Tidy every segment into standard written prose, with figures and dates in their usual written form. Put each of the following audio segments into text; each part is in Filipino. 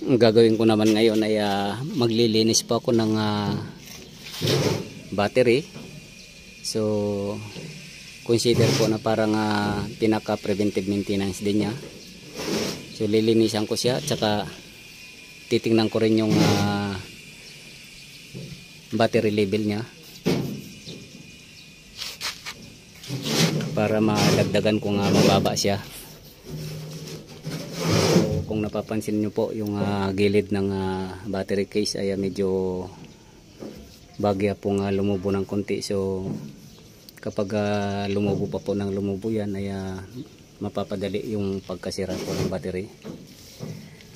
Ang gagawin ko naman ngayon ay maglilinis po ako ng battery. So consider po na parang pinaka preventive maintenance din niya. So lilinisan ko siya, tsaka titingnan ko rin yung battery level niya para madagdagan kung mababa siya. So kung napapansin nyo po, yung gilid ng battery case ay medyo bagya pong lumubo ng konti. So kapag lumubo pa po ng lumubo yan ay mapapadali yung pagkasira po ng battery.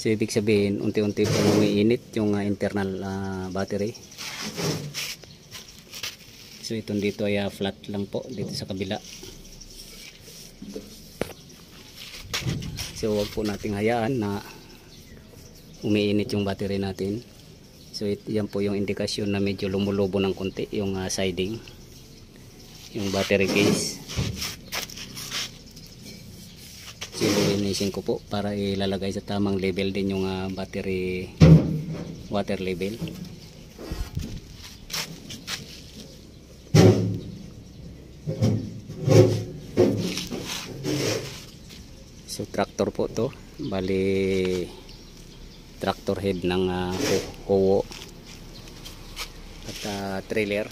So ibig sabihin unti-unti po umiinit yung internal battery. So itong dito ay flat lang po dito sa kabila. So wag po nating hayaan na umiinit yung battery natin. So yan po yung indikasyon na medyo lumulubo ng konti yung siding, yung battery case. So lilinisin ko po para ilalagay sa tamang level din yung battery water level. So tractor po to, bali tractor head ng Howo at trailer.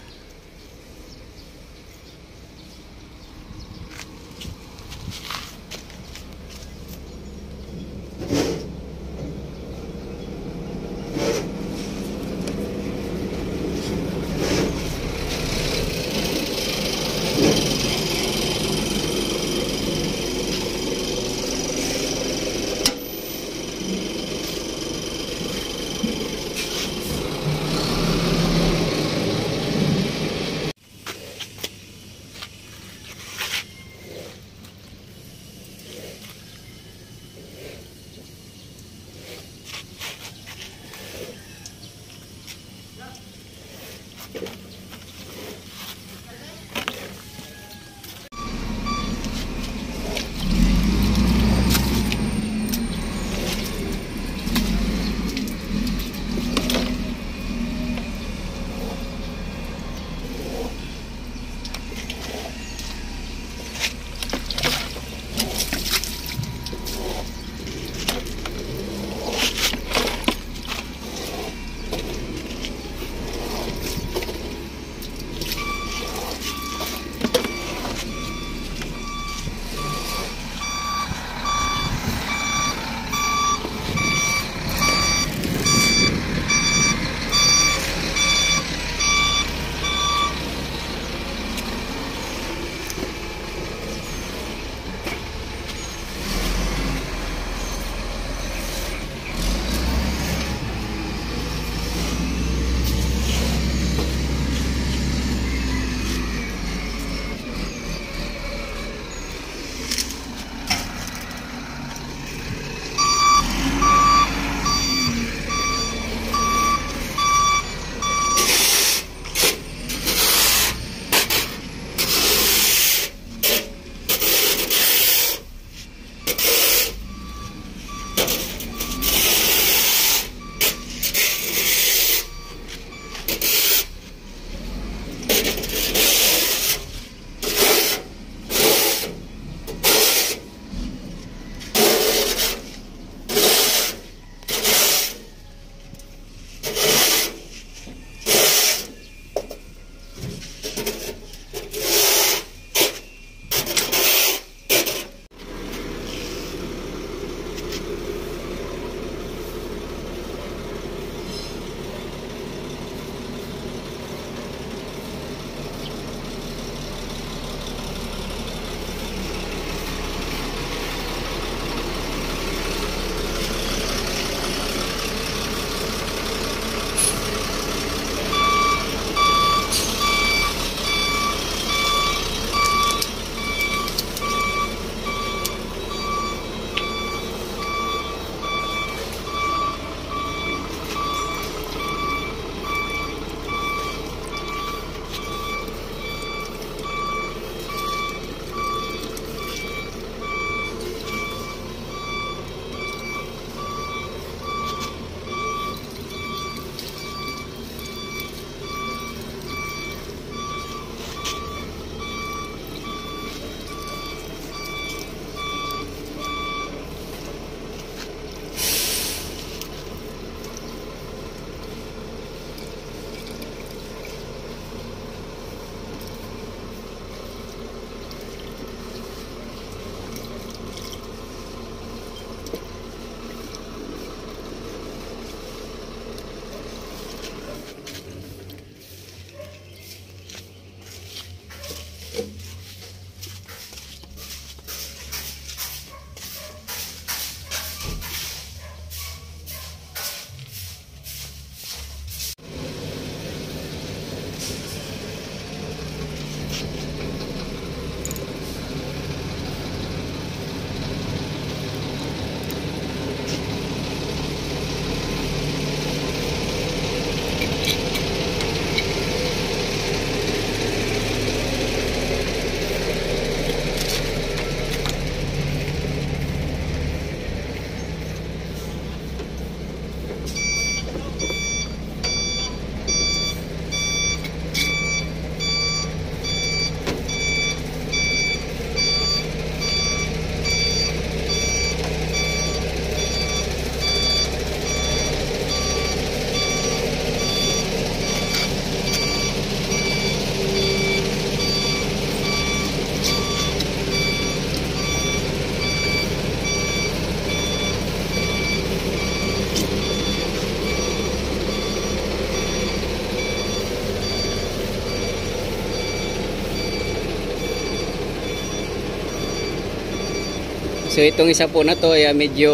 So itong isa po na to ay medyo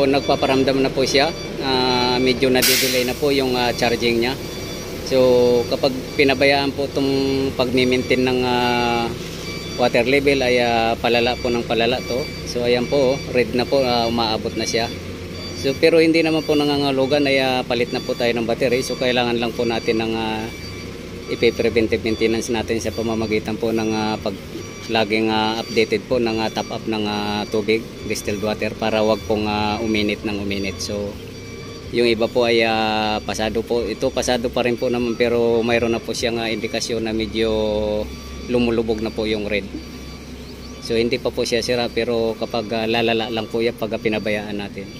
nagpaparamdam na po siya. Medyo nadidelay na po yung charging niya. So kapag pinabayaan po itong pag-maintain ng water level ay palala po ng palala to. So ayan po, red na po, umaabot na siya. So pero hindi naman po nangangahulugan ay palit na po tayo ng battery. So kailangan lang po natin ng ipe-preventive maintenance natin sa pamamagitan po ng laging updated po ng top up ng tubig, distilled water, para wag pong uminit ng uminit. So yung iba po ay pasado po. Ito pasado pa rin po naman, pero mayroon na po siyang indikasyon na medyo lumulubog na po yung red. So hindi pa po siya sira, pero kapag lalala lang po yan pag pinabayaan natin.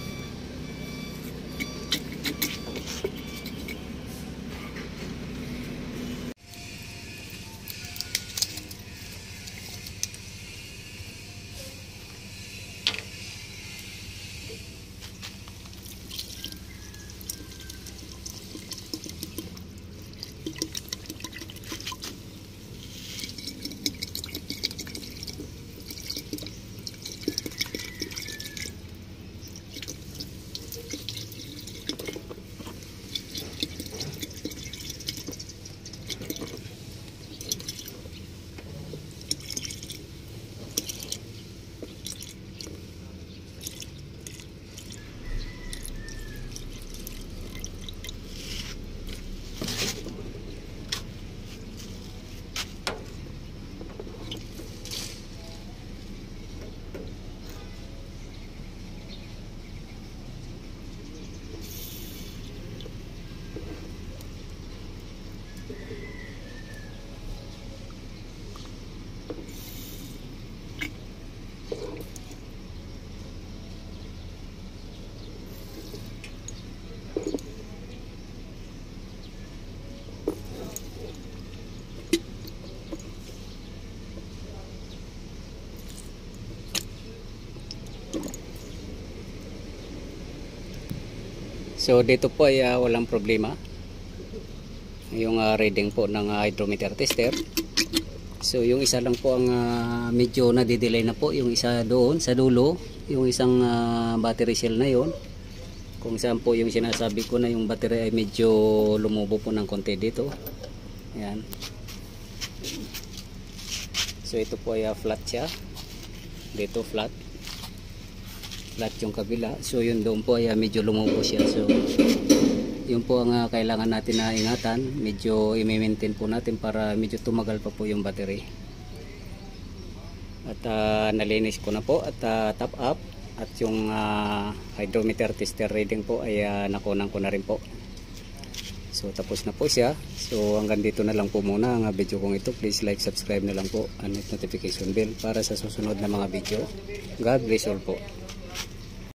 So dito po ay walang problema yung reading po ng hydrometer tester. So yung isa lang po ang medyo nadidelay na po, yung isa doon sa dulo, yung isang battery cell na yon, kung saan po yung sinasabi ko na yung battery ay medyo lumubo po ng konti dito. Ayan. So ito po ay flat siya, dito flat yung kabila. So yun doon po ay medyo lumubo siya. So yun po ang kailangan natin na ingatan, medyo i-maintain po natin para medyo tumagal pa po yung battery. At nalinis ko na po at top up, at yung hydrometer tester reading po ay nakunan ko na rin po. So tapos na po siya. So hanggang dito na lang po muna ang video kong ito. Please like, subscribe na lang po, and hit notification bell para sa susunod na mga video. God bless all po.